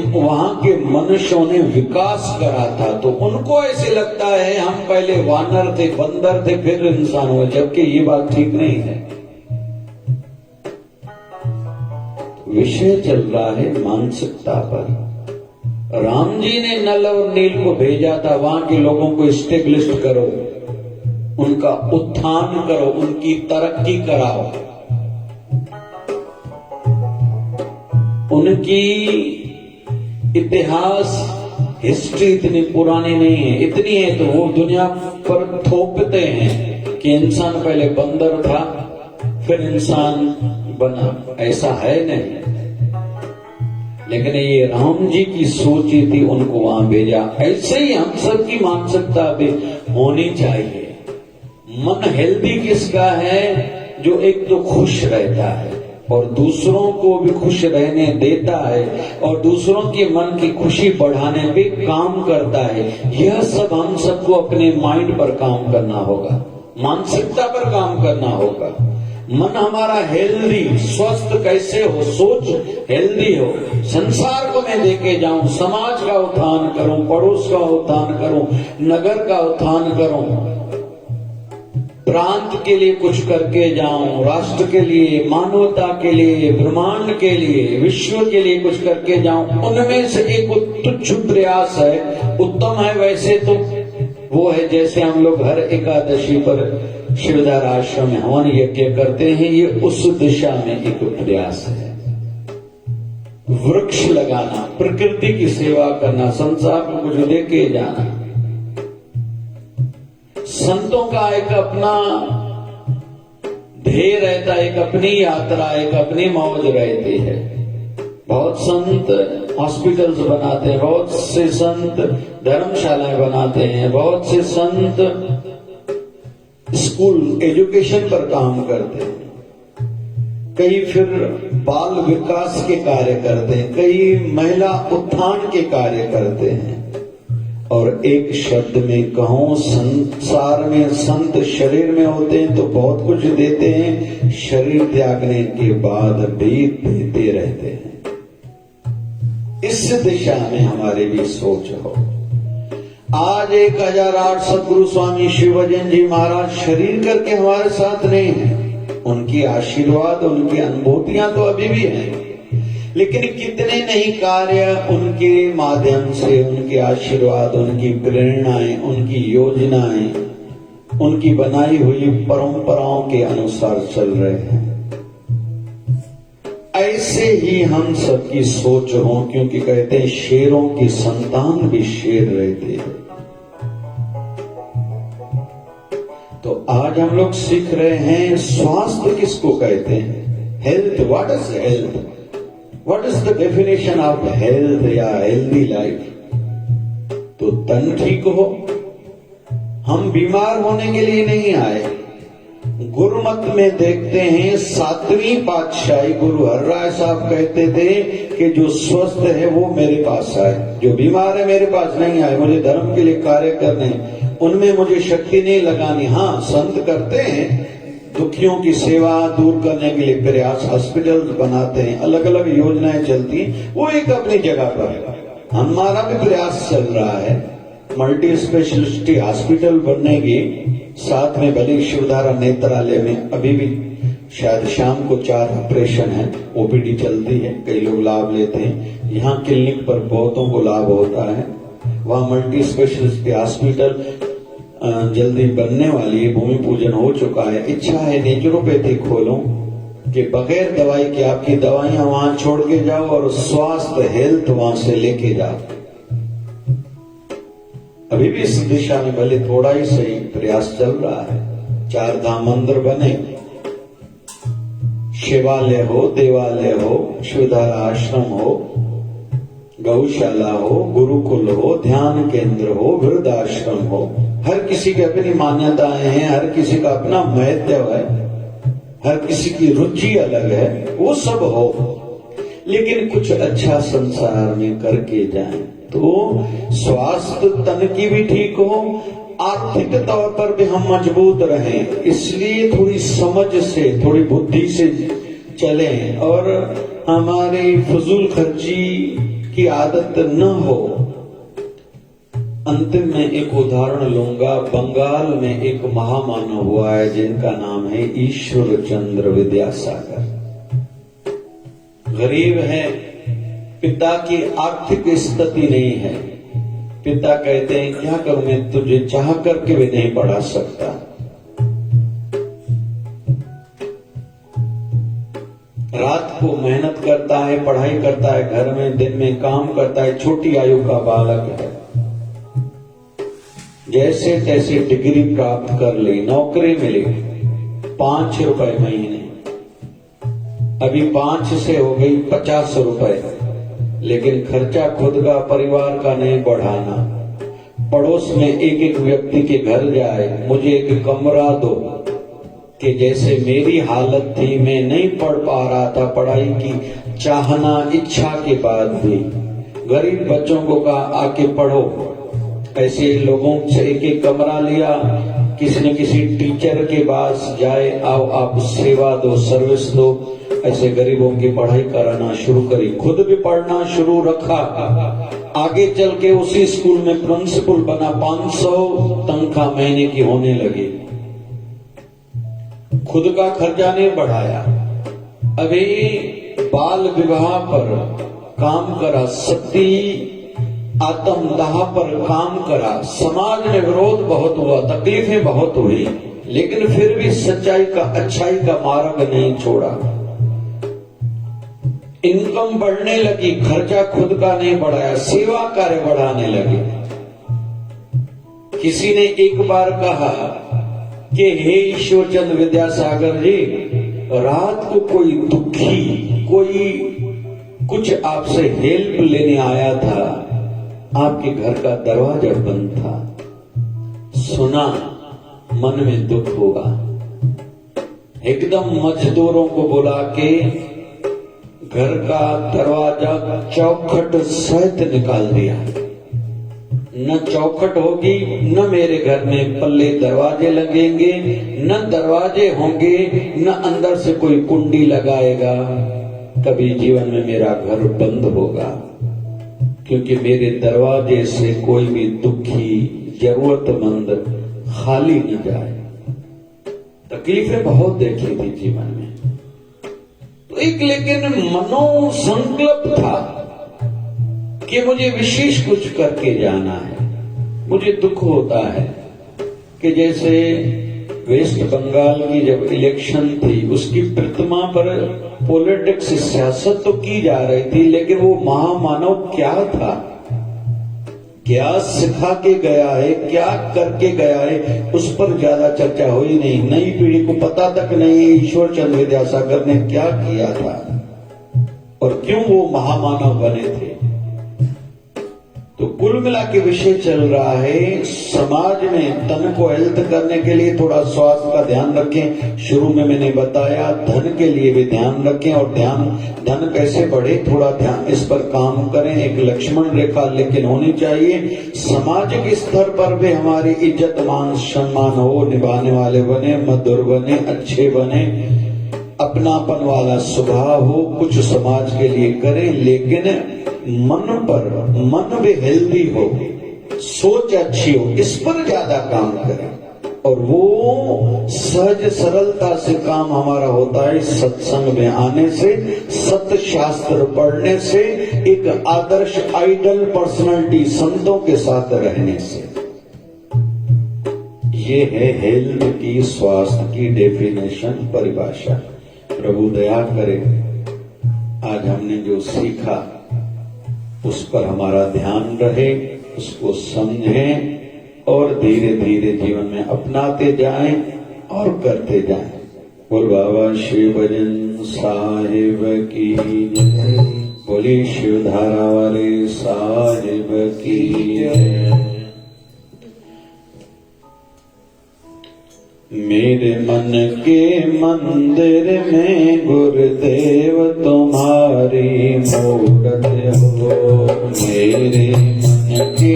वहां के मनुष्यों ने विकास करा था। तो उनको ऐसे लगता है हम पहले वानर थे, बंदर थे, फिर इंसान हुए, जबकि ये बात ठीक नहीं है। विषय चल रहा है मानसिकता पर। राम जी ने नल और नील को भेजा था, वहां के लोगों को स्टेब्लिश करो, उनका उत्थान करो, उनकी तरक्की कराओ। उनकी इतिहास, हिस्ट्री इतनी पुरानी नहीं है। इतनी है तो वो दुनिया पर थोपते हैं कि इंसान पहले बंदर था फिर इंसान बना। ऐसा है नहीं। लेकिन ये राम जी की सोच थी, उनको वहां भेजा। ऐसे ही हम सब की मानसिकता भी होनी चाहिए। मन हेल्दी किसका है? जो एक तो खुश रहता है और दूसरों को भी खुश रहने देता है और दूसरों के मन की खुशी बढ़ाने पे काम करता है। यह सब हम सबको अपने माइंड पर काम करना होगा, मानसिकता पर काम करना होगा। मन हमारा हेल्दी, स्वस्थ कैसे हो, सोच हेल्दी हो। संसार को मैं लेके जाऊं, समाज का उत्थान करूं, पड़ोस का उत्थान करूं, नगर का उत्थान करूं, प्रांत के लिए कुछ करके जाऊं, राष्ट्र के लिए, मानवता के लिए, ब्रह्मांड के लिए, विश्व के लिए कुछ करके जाऊं। उनमें से एक तुच्छ प्रयास है, उत्तम है। वैसे तो वो है जैसे हम लोग हर एकादशी पर शिवदार आश्रम में हवन यज्ञ करते हैं, ये उस दिशा में एक प्रयास है। वृक्ष लगाना, प्रकृति की सेवा करना, संसार को कुछ देके जाना। संतों का एक अपना ध्येय रहता है, एक अपनी यात्रा, एक अपनी मौज रहती है। बहुत संत हॉस्पिटल्स बनाते हैं, बहुत से संत धर्मशालाएं बनाते हैं, बहुत से संत स्कूल एजुकेशन पर काम करते हैं, कई फिर बाल विकास के कार्य करते हैं, कई महिला उत्थान के कार्य करते हैं। और एक शब्द में कहूं, संसार में संत शरीर में होते हैं तो बहुत कुछ देते हैं, शरीर त्यागने के बाद भी देते रहते हैं। इस दिशा में हमारी भी सोच हो। आज 1008 सदगुरु स्वामी शिवभजन जी महाराज शरीर करके हमारे साथ नहीं है। उनकी आशीर्वाद, उनकी अनुभूतियां तो अभी भी हैं, लेकिन कितने नहीं कार्य उनके माध्यम से, उनके आशीर्वाद, उनकी प्रेरणाएं, उनकी योजनाएं, उनकी बनाई हुई परंपराओं के अनुसार चल रहे हैं। ऐसे ही हम सबकी सोच हो, क्योंकि कहते हैं शेरों की संतान भी शेर रहते हैं। तो आज हम लोग सीख रहे हैं स्वास्थ्य किसको कहते हैं, health. What is health, what is the definition of health या हेल्दी लाइफ। तो तन ठीक हो, हम बीमार होने के लिए नहीं आए। गुरुमत में देखते हैं 7वीं पातशाही गुरु हरराय साहब कहते थे कि जो स्वस्थ है वो मेरे पास आए, जो बीमार है मेरे पास नहीं आए। मुझे धर्म के लिए कार्य करने, उनमें मुझे शक्ति नहीं लगानी। हाँ, संत करते हैं, दुखियों की सेवा दूर करने के लिए प्रयास, हॉस्पिटल बनाते हैं, अलग अलग योजनाएं चलती हैं, वो एक अपनी जगह पर है। हमारा भी प्रयास चल रहा है मल्टी स्पेशलिस्टी हॉस्पिटल बनने की। साथ में भले शिवधारा नेत्रालय में अभी भी शायद शाम को 4 ऑपरेशन है, ओपीडी चलती है, कई लोग लाभ लेते हैं। यहाँ क्लिनिक पर बहुतों को लाभ होता है। वहाँ मल्टी स्पेशलिस्टी हॉस्पिटल जल्दी बनने वाली है, भूमि पूजन हो चुका है। इच्छा है नेचुरोपैथी खोलूं कि बगैर दवाई के आपकी दवाइयां वहां छोड़ के जाओ और स्वास्थ्य हेल्थ वहां से लेके जाओ। अभी भी इस दिशा में भले थोड़ा ही सही प्रयास चल रहा है। 4 धाम मंदिर बने, शिवालय हो, देवालय हो, शिवधारा आश्रम हो, गौशाला हो, गुरुकुल हो, ध्यान केंद्र हो, वृद्धाश्रम हो। हर किसी की अपनी मान्यताएं हैं, हर किसी का अपना महत्व है, हर किसी की रुचि अलग है, वो सब हो। लेकिन कुछ अच्छा संसार में करके जाएं तो स्वास्थ्य तन की भी ठीक हो, आर्थिक तौर पर भी हम मजबूत रहें। इसलिए थोड़ी समझ से, थोड़ी बुद्धि से चलें और हमारी फजूल खर्ची की आदत न हो। अंतिम में एक उदाहरण लूंगा। बंगाल में एक महामानव हुआ है जिनका नाम है ईश्वर चंद्र विद्यासागर। गरीब है, पिता की आर्थिक स्थिति नहीं है। पिता कहते हैं क्या करूं, मैं तुझे चाह करके भी नहीं पढ़ा सकता। रात को मेहनत करता है, पढ़ाई करता है, घर में दिन में काम करता है। छोटी आयु का बालक है, जैसे तैसे डिग्री प्राप्त कर ली, नौकरी मिली, 5 रुपए महीने, अभी 5 से हो गई 50 रुपए। लेकिन खर्चा खुद का, परिवार का नहीं बढ़ाना। पड़ोस में एक एक व्यक्ति के घर जाए, मुझे एक कमरा दो, कि जैसे मेरी हालत थी, मैं नहीं पढ़ पा रहा था, पढ़ाई की चाहना, इच्छा के बाद भी गरीब बच्चों को कहा आके पढ़ो। ऐसे लोगों से एक एक कमरा लिया, किसी न किसी टीचर के पास जाए, आओ आप सेवा दो, सर्विस दो। ऐसे गरीबों की पढ़ाई कराना शुरू करी, खुद भी पढ़ना शुरू रखा। आगे चल के उसी स्कूल में प्रिंसिपल बना, 500 तनख्वाह महीने की होने लगी। खुद का खर्चा नहीं बढ़ाया। अभी बाल विवाह पर काम करा, सती आत्मदाह पर काम करा। समाज में विरोध बहुत हुआ, तकलीफें बहुत हुई, लेकिन फिर भी सच्चाई का, अच्छाई का मार्ग नहीं छोड़ा। इनकम बढ़ने लगी, खर्चा खुद का नहीं बढ़ाया, सेवा कार्य बढ़ाने लगे। किसी ने एक बार कहा कि हे ईश्वरचंद्र विद्यासागर जी, रात को कोई दुखी, कोई कुछ आपसे हेल्प लेने आया था, आपके घर का दरवाजा बंद था, सुना, मन में दुख हुआ। एकदम मजदूरों को बुला के घर का दरवाजा चौखट सहित निकाल दिया। न चौखट होगी, न मेरे घर में पल्ले दरवाजे लगेंगे, न दरवाजे होंगे, न अंदर से कोई कुंडी लगाएगा। कभी जीवन में मेरा घर बंद होगा, क्योंकि मेरे दरवाजे से कोई भी दुखी, जरूरतमंद खाली न जाए। तकलीफें बहुत देखी थी जीवन में, तो एक लेकिन मनो संकल्प था कि मुझे विशेष कुछ करके जाना है। मुझे दुख होता है कि जैसे वेस्ट बंगाल की जब इलेक्शन थी, उसकी प्रतिमा पर पॉलिटिक्स सियासत तो की जा रही थी, लेकिन वो महामानव क्या था, क्या सिखा के गया है, क्या करके गया है, उस पर ज्यादा चर्चा हुई नहीं। नई पीढ़ी को पता तक नहीं है ईश्वर चंद्र विद्यासागर ने क्या किया था और क्यों वो महामानव बने थे। तो कुल मिला के विषय चल रहा है समाज में तन को हेल्थ करने के लिए थोड़ा स्वास्थ्य का ध्यान रखें। शुरू में मैंने बताया धन के लिए भी ध्यान रखें, और धन कैसे बढ़े थोड़ा ध्यान इस पर काम करें। एक लक्ष्मण रेखा लेकिन होनी चाहिए। सामाजिक स्तर पर भी हमारी इज्जत मान सम्मान हो, निभाने वाले बने, मधुर बने, अच्छे बने, अपनापन वाला स्वभाव हो, कुछ समाज के लिए करें, लेकिन मन भी हेल्दी हो, सोच अच्छी हो, इस पर ज्यादा काम करें। और वो सहज सरलता से काम हमारा होता है सत्संग में आने से, सत्य शास्त्र पढ़ने से, एक आदर्श आइडल पर्सनालिटी संतों के साथ रहने से। ये है हेल्थ की, स्वास्थ्य की डेफिनेशन, परिभाषा। प्रभु दया करे आज हमने जो सीखा उस पर हमारा ध्यान रहे, उसको समझें और धीरे धीरे जीवन में अपनाते जाएं और करते जाएं। बोल बाबा शिव भजन साहिब की जय, बोली शिवधारा वाले साहिब की जय। मेरे मन के मंदिर में गुरुदेव तुम्हारी मूरत हो। मेरे मन के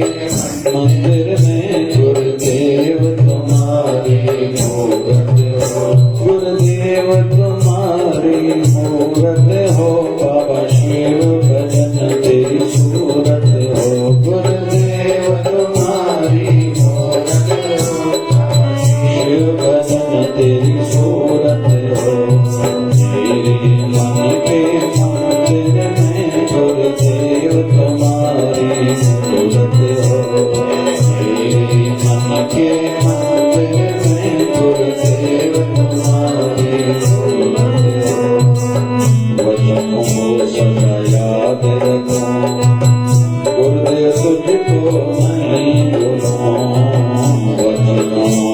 मंदिर में गुरुदेव तुम्हारी मूरत हो। गुरुदेव तुम्हारी मूरत हो, बाबा शिव भजन तेरी सूरत हो। गुरुदेव तुम्हारी मूरत हो, शिव भजन तेरी सूरत हो। मेरे मन के मंदिर में गुरुदेव तुम्हारी मूरत हो। मेरे मन के मंदिर में गुरुदेव तुम्हारी मूरत हो। वचनों को सदा याद रखो, गुरुदेव तुझको नहीं भूलो। वचनों को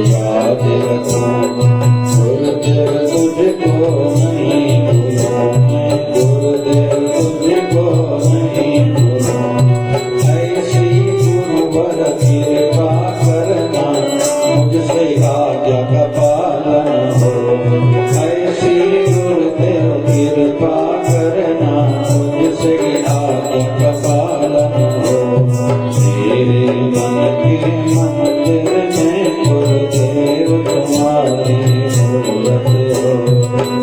याद रखो, गुरुदेव तुझको नहीं भूलो। गुरुदेव तुझको नहीं भूलो। ऐसी गुरुवर कृपा करना, मुझसे आज्ञा का पालन हो। ऐसी गुरुदेव कृपा करना, मुझसे आज्ञा का पालन हो। मेरे मन के मंदिर में गुरुदेव तुम्हारी मूरत हो।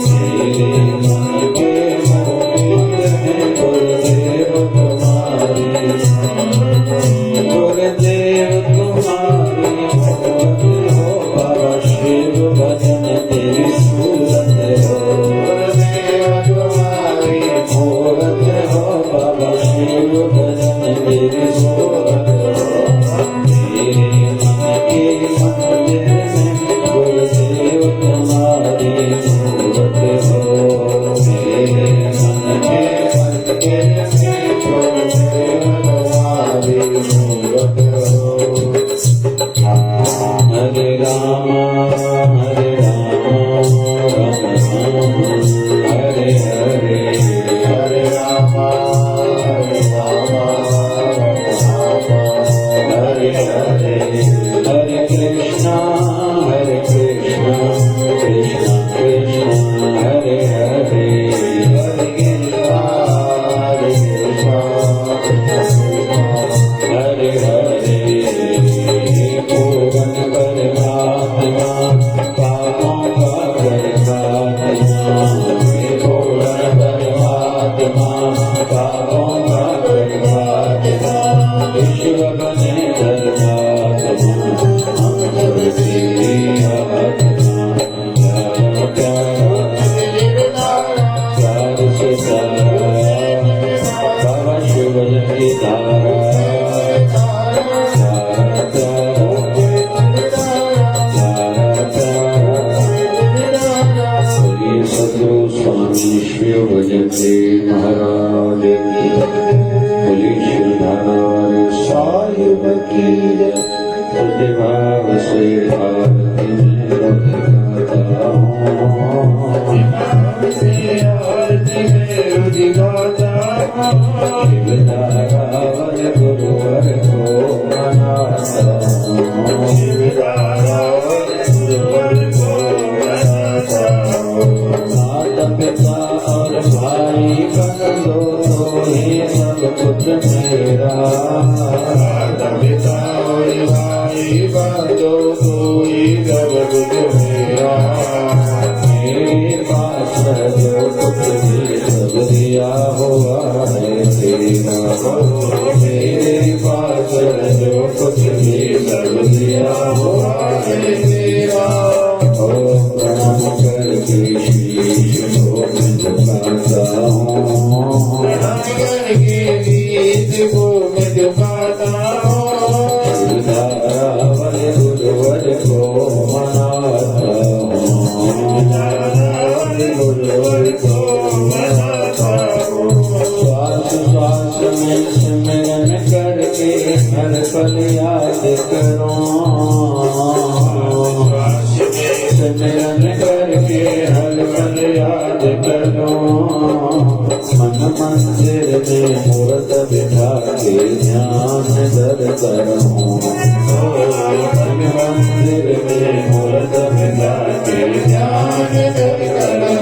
मेरे मन के मंदिर में गुरुदेव तुम्हारी मूरत हो। गुरुदेव तुम्हारी मूरत हो, बाबा शिव भजन तेरी सूरत हो। गुरुदेव तुम्हारी मूरत हो, बाबा शिव भजन तेरी सूरत हो। मेरे मन के मंदिर में गुरुदेव तुम्हारी मूरत हो। मेरे मन के मंदिर में गुरुदेव तुम्हारी मूरत हो। की जय। तुझे भाव से आरती में रोज गाता हूँ, शिवधारावन गुरुवर को मनाता हूँ, माता पिता और भाई बहन दो ही सब कुछ मेरा। माता पिता और भाई बहन दो ही सब कुछ मेरा। मेरे पास जो कुछ भी सब दिया हुआ है तेरा। मेरे पास जो कुछ भी सब दिया हुआ है तेरा। प्रणाम करके शीश को मैं झुकाता हूँ, प्रणाम करके शीश को मैं झुकाता हूँ, शिवधारावन गुरुवर को मनाता हूँ, गुरुवर को मनाता हूँ। श्वास श्वास में सिमरन करके हर पल याद करो, सिमरन करके हर पल याद करो। मन मंदिर में मूर्त बिठा के ध्यान दर करो, मन मंदिर में मूर्त बिठा के ध्यान दर करो।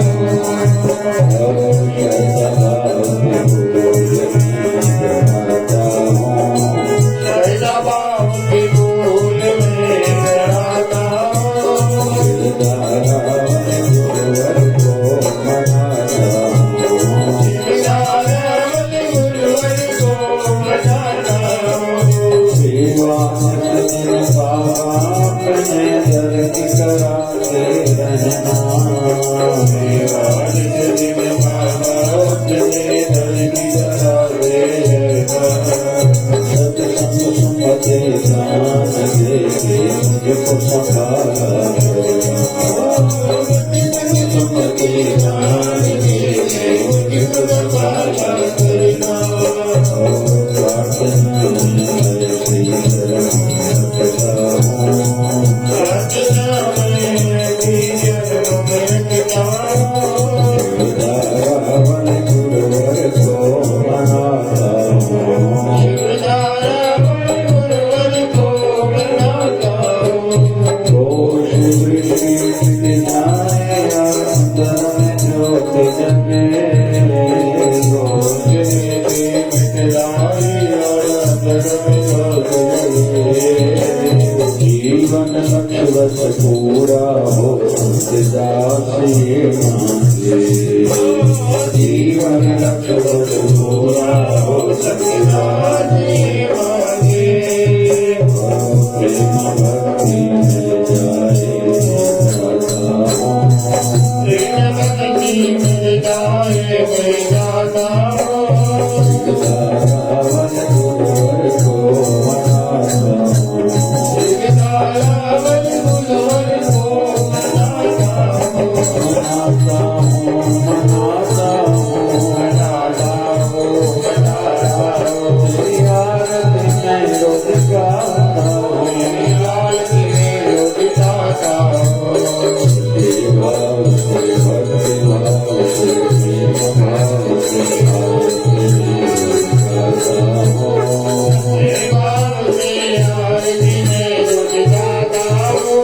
जीवन लक्ष्य बस पूरा हो दास ये मांगे, जीवन लक्ष्य बस पूरा हो दास ये मांगे। प्रेम भक्ति मिल जाए प्रेम भक्ति मिल जाए मैं जाता हूँ, शिवधारावन गुरुवर को मनाता हूँ, शिवधारावन गुरुवर को मनाता हूँ, मनाता हूँ, मनाता हूँ, मनाता हूँ, मनाता हूँ। तेरी आरती मैं रोज गाता हूँ, तेरी आरती मैं रोज गाता हूँ। तेरे भाव से भक्ति भाव से प्रेम भाव से आरती मैं रोज गाता हूँ, तेरे भाव से आरती मैं रोज गाता हूँ।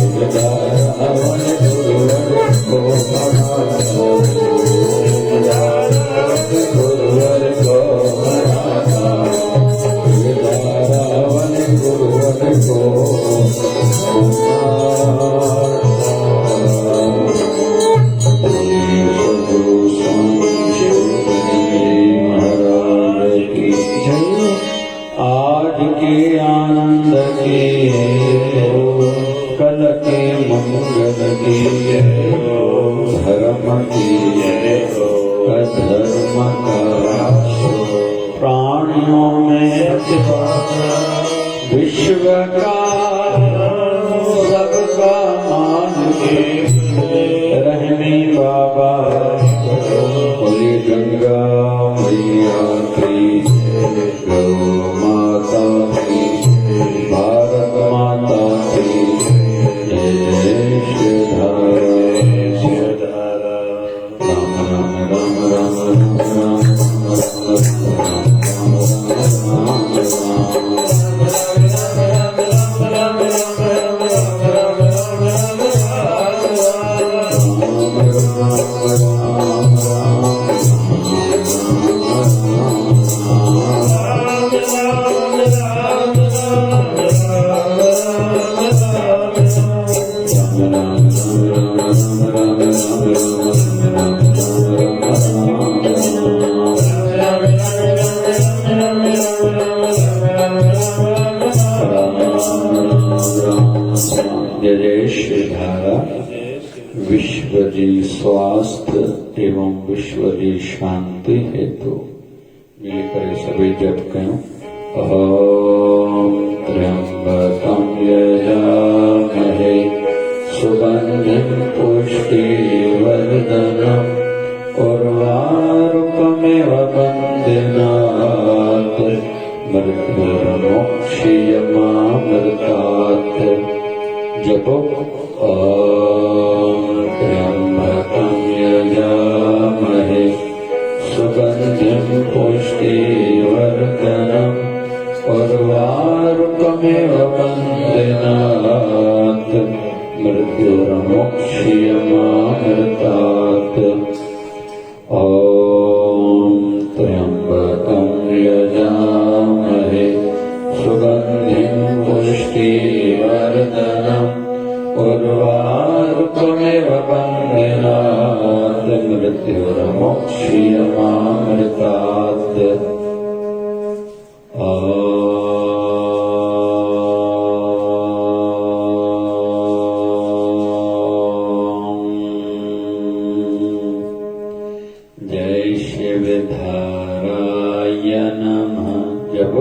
शिवधारावन गुरुवर को मनाता हूँ, शिवधारावन गुरुवर को मनाता हूँ, शिवधारावन गुरुवर को महाराज की जय। आज के आनंद की हो, कल के मंगल की हो, धर्म की हो, अधर्म का प्राणियों में विश्व का सबका मान के रहने बाबा बोली गंगा मैया की, गौ माता की जय जय श्री धारा। विश्व की स्वास्थ्य एवं विश्व की शांति हेतु मिलकर सभी जप करें। ओम त्र्यंबकं यजामहे सुगंधिं पुष्टिवर्धनम् उर्वारुकमिव बन्धनात् मृत्युर्मोक्षयमामृतात्। जपो ओम त्र्यंबकं यजामहे सुगंधिं पुष्टिवर्धनम् उर्वारुकमिव बन्धनात् मृत्युर्मोक्षयमामृतात्। ओम त्र्यंबकं यजामहे सुगंधिं पुष्टिवर्धनम् उर्वारुकमिव बन्धनात् मृत्युर्मोक्षयमामृतात्। जय शिवधाराय नमः। जप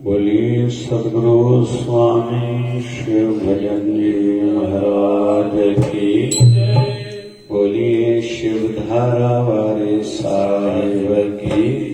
बोलिए सद्गुरु स्वामी शिव भजन जी महाराज की जय। बोलिए शिव धारा वाले साहिब की